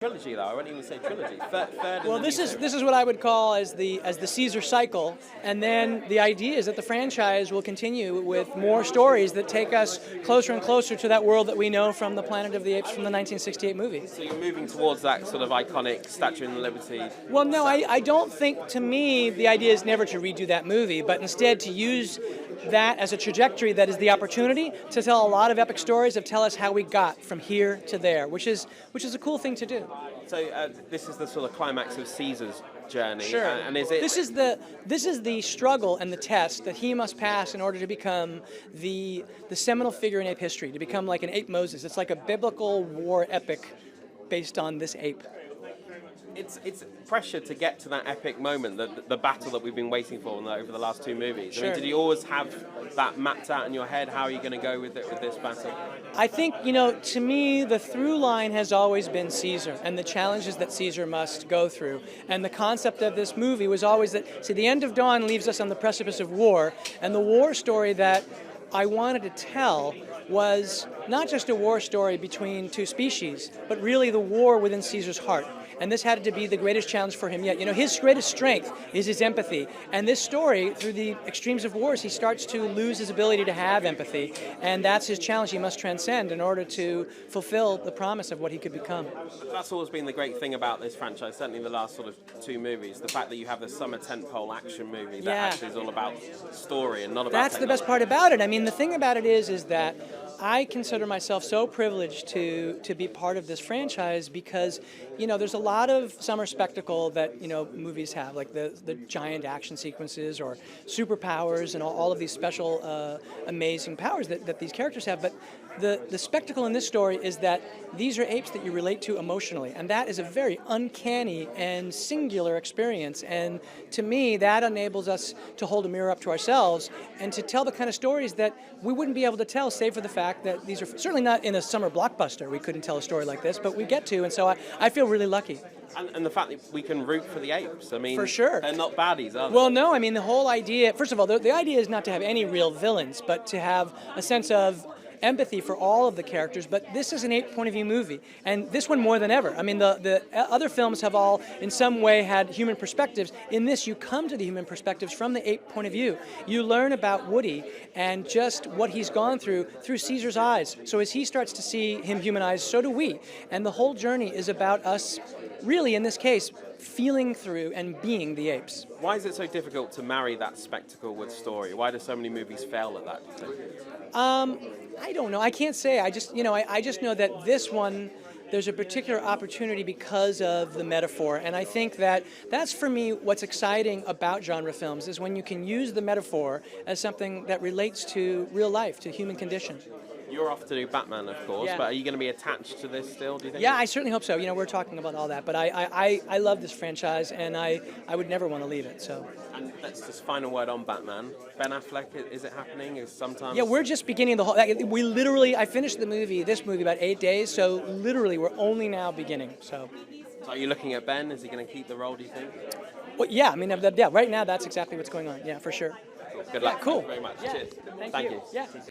Trilogy, though. I wouldn't even say trilogy. Third. Well, this is what I would call as the Caesar cycle, and then the idea is that the franchise will continue with more stories that take us closer and closer to that world that we know from the Planet of the Apes from the 1968 movie. So you're moving towards that sort of iconic Statue of Liberty. Well, no, I don't think. To me, the idea is never to redo that movie, but instead to use that as a trajectory that is the opportunity to tell a lot of epic stories that tell us how we got from here to there, which is a cool thing to do. So this is the sort of climax of Caesar's journey. Sure. And is it? This is the struggle and the test that he must pass in order to become the seminal figure in ape history, to become like an ape Moses. It's like a biblical war epic based on this ape. It's pressure to get to that epic moment, the battle that we've been waiting for over the last two movies. Sure. I mean, did you always have that mapped out in your head? How are you going to go with this battle? I think, to me, the through line has always been Caesar and the challenges that Caesar must go through. And the concept of this movie was always that, the end of Dawn leaves us on the precipice of war, and the war story that I wanted to tell was not just a war story between two species, but really the war within Caesar's heart. And this had to be the greatest challenge for him yet. His greatest strength is his empathy. And this story, through the extremes of wars, he starts to lose his ability to have empathy. And that's his challenge he must transcend in order to fulfill the promise of what he could become. That's always been the great thing about this franchise, certainly the last sort of two movies, the fact that you have the summer tentpole action movie that actually is all about story and not about That's the best part about it. I mean, the thing about it is that I consider myself so privileged to be part of this franchise because, there's a lot of summer spectacle that, movies have, like the giant action sequences or superpowers and all of these special, amazing powers that these characters have. But the spectacle in this story is that these are apes that you relate to emotionally, and that is a very uncanny and singular experience. And to me, that enables us to hold a mirror up to ourselves and to tell the kind of stories that we wouldn't be able to tell, save for the fact that these are certainly not in a summer blockbuster. We couldn't tell a story like this, but we get to, and so I feel really lucky. And the fact that we can root for the apes, I mean, for sure. They're not baddies, are they? Well, no, I mean, the whole idea, first of all, the idea is not to have any real villains, but to have a sense of empathy for all of the characters. But this is an ape point of view movie, and this one more than ever. I mean, the other films have all in some way had human perspectives. In this, you come to the human perspectives from the ape point of view. You learn about Woody and just what he's gone through Caesar's eyes. So as he starts to see him humanized, so do we. And the whole journey is about us, really in this case, feeling through and being the apes. Why is it so difficult to marry that spectacle with story? Why do so many movies fail at that, do you think? I don't know. I can't say. I just know that this one, there's a particular opportunity because of the metaphor. And I think that's for me what's exciting about genre films is when you can use the metaphor as something that relates to real life, to human condition. You're off to do Batman, of course, yeah. But are you going to be attached to this still, do you think? Yeah, I certainly hope so. We're talking about all that, but I love this franchise, and I would never want to leave it. So. And let's just final word on Batman. Ben Affleck, is it happening? Is sometimes? Yeah, we're just beginning the whole. I finished this movie about 8 days, so literally we're only now beginning. So are you looking at Ben? Is he going to keep the role, do you think? Well, yeah. I mean, right now that's exactly what's going on. Yeah, for sure. Cool. Good luck. Yeah, cool. Thank you very much. Yeah. Cheers. Thank you. Yeah.